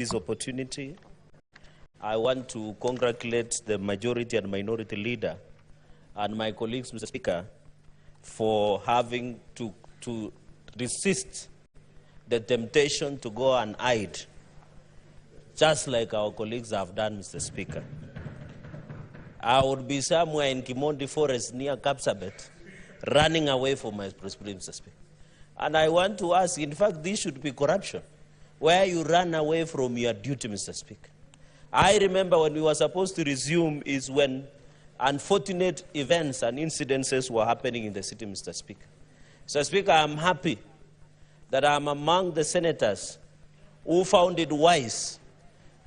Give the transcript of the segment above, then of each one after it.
this opportunity. I want to congratulate the majority and minority leader and my colleagues, Mr. Speaker, for having to resist the temptation to go and hide, just like our colleagues have done, Mr. Speaker. I would be somewhere in Kimondi Forest near Kapsabet, running away from my responsibility, Mr. Speaker. And I want to ask, in fact, this should be corruption, where you run away from your duty, Mr. Speaker. I remember when we were supposed to resume is when unfortunate events and incidences were happening in the city, Mr. Speaker. Mr. Speaker, I'm happy that I'm among the senators who found it wise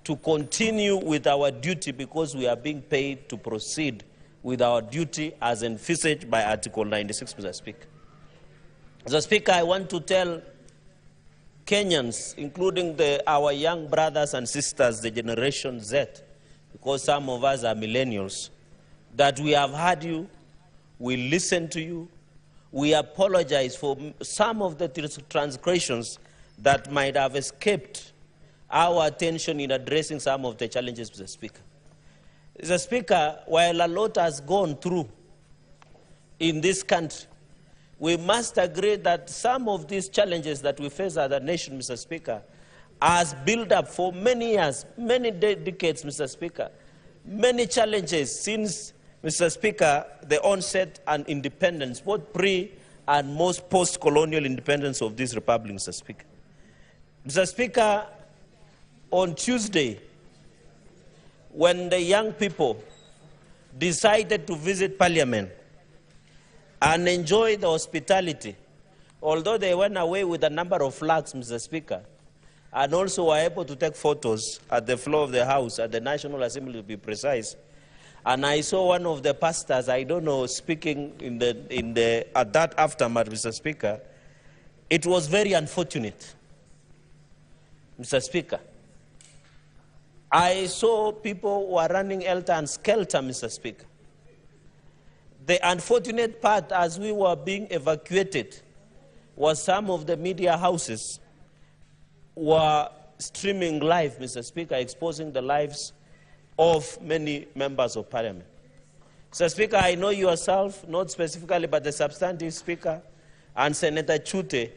to continue with our duty because we are being paid to proceed with our duty as envisaged by Article 96, Mr. Speaker. Mr. Speaker, I want to tell Kenyans, including our young brothers and sisters, the Generation Z, because some of us are millennials, that we have heard you, we listen to you, we apologize for some of the transgressions that might have escaped our attention in addressing some of the challenges, Mr. Speaker. Mr. Speaker, while a lot has gone through in this country, we must agree that some of these challenges that we face as a nation, Mr. Speaker, has built up for many years, many decades, Mr. Speaker, many challenges since, Mr. Speaker, the onset and independence, both pre and most post-colonial independence of this republic, Mr. Speaker. Mr. Speaker, on Tuesday, when the young people decided to visit Parliament and enjoy the hospitality, although they went away with a number of flags, Mr. Speaker, and also were able to take photos at the floor of the House, at the National Assembly to be precise, and I saw one of the pastors, I don't know, speaking at that aftermath, Mr. Speaker. It was very unfortunate, Mr. Speaker. I saw people who are running helter and skelter, Mr. Speaker. The unfortunate part, as we were being evacuated, was some of the media houses were streaming live, Mr. Speaker, exposing the lives of many members of Parliament. Mr. Speaker, I know yourself, not specifically, but the substantive Speaker and Senator Chute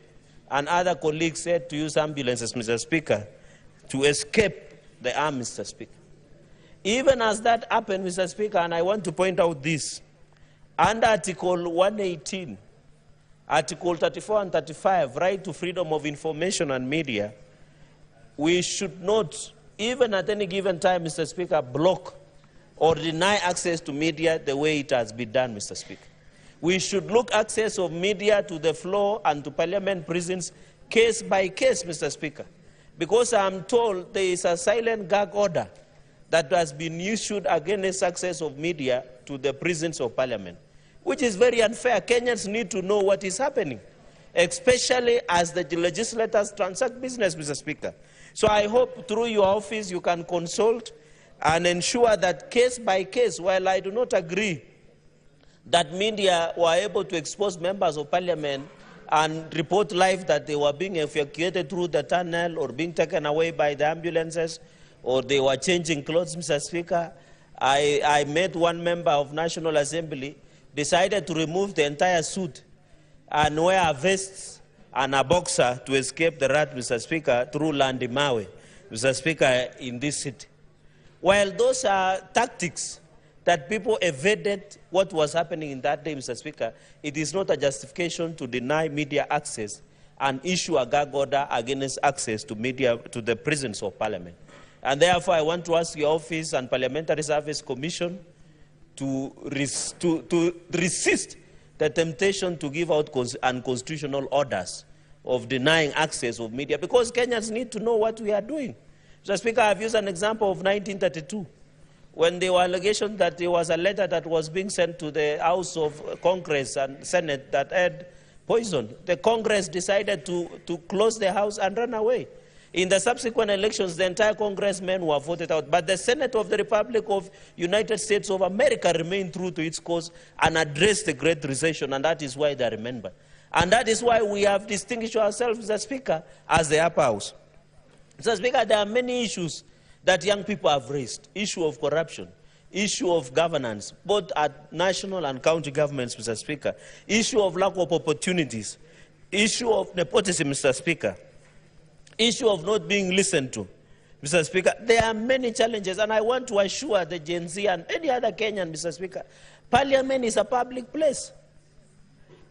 and other colleagues said to use ambulances, Mr. Speaker, to escape the arm, Mr. Speaker. Even as that happened, Mr. Speaker, and I want to point out this, under Article 118, Article 34 and 35, right to freedom of information and media, we should not, even at any given time, Mr. Speaker, block or deny access to media the way it has been done, Mr. Speaker. We should look access of media to the floor and to Parliament prisons case by case, Mr. Speaker, because I'm told there is a silent gag order that has been issued against access of media to the prisons of Parliament, which is very unfair. Kenyans need to know what is happening, especially as the legislators transact business, Mr. Speaker. So I hope through your office you can consult and ensure that case by case, while I do not agree that media were able to expose members of Parliament and report live that they were being evacuated through the tunnel or being taken away by the ambulances or they were changing clothes, Mr. Speaker, I met one member of National Assembly, decided to remove the entire suit and wear a vest and a boxer to escape the rat, Mr. Speaker, through Landimawe, Mr. Speaker, in this city. While those are tactics that people evaded what was happening in that day, Mr. Speaker, it is not a justification to deny media access and issue a gag order against access to media to the prisons of Parliament. And therefore, I want to ask your office and Parliamentary Service Commission to resist the temptation to give out unconstitutional orders of denying access of media, because Kenyans need to know what we are doing. Mr. Speaker, I've used an example of 1932, when there were allegations that there was a letter that was being sent to the House of Congress and Senate that had poison. The Congress decided to close the House and run away. In the subsequent elections, the entire congressmen were voted out, but the Senate of the Republic of United States of America remained true to its cause and addressed the Great Recession, and that is why they are remembered. And that is why we have distinguished ourselves, Mr. Speaker, as the upper house. Mr. Speaker, there are many issues that young people have raised. Issue of corruption, issue of governance, both at national and county governments, Mr. Speaker. Issue of lack of opportunities. Issue of nepotism, Mr. Speaker. Issue of not being listened to, Mr. Speaker. There are many challenges, and I want to assure the Gen Z and any other Kenyan, Mr. Speaker, Parliament is a public place.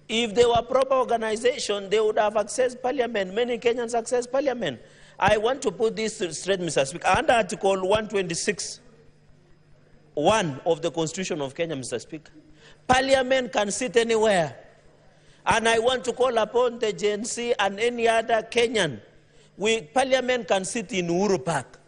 If there were proper organization, they would have accessed Parliament. Many Kenyans access Parliament. I want to put this straight, Mr. Speaker. Under Article 126, 1 of the Constitution of Kenya, Mr. Speaker, Parliament can sit anywhere. And I want to call upon the Gen Z and any other Kenyan. Parliament can sit in Uhuru Park.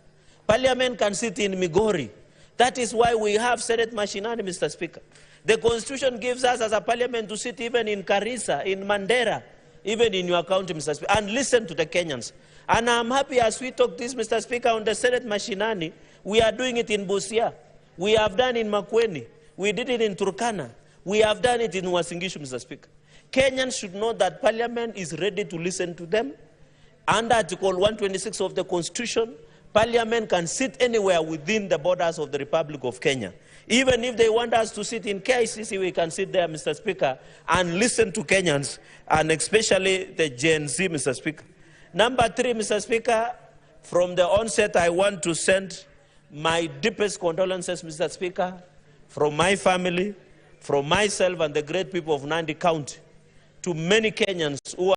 Parliament can sit in Migori. That is why we have Senate machinery, Mr. Speaker. The Constitution gives us as a Parliament to sit even in Garissa, in Mandera, even in your county, Mr. Speaker, and listen to the Kenyans. And I'm happy as we talk this, Mr. Speaker, on the Senate machinery, we are doing it in Busia. We have done it in Makueni. We did it in Turkana. We have done it in Uasin Gishu, Mr. Speaker. Kenyans should know that Parliament is ready to listen to them. Under Article 126 of the Constitution, Parliament can sit anywhere within the borders of the Republic of Kenya. Even if they want us to sit in KICC, we can sit there, Mr. Speaker, and listen to Kenyans, and especially the Gen Z, Mr. Speaker. Number 3, Mr. Speaker, from the onset, I want to send my deepest condolences, Mr. Speaker, from my family, from myself and the great people of Nandi County, to many Kenyans who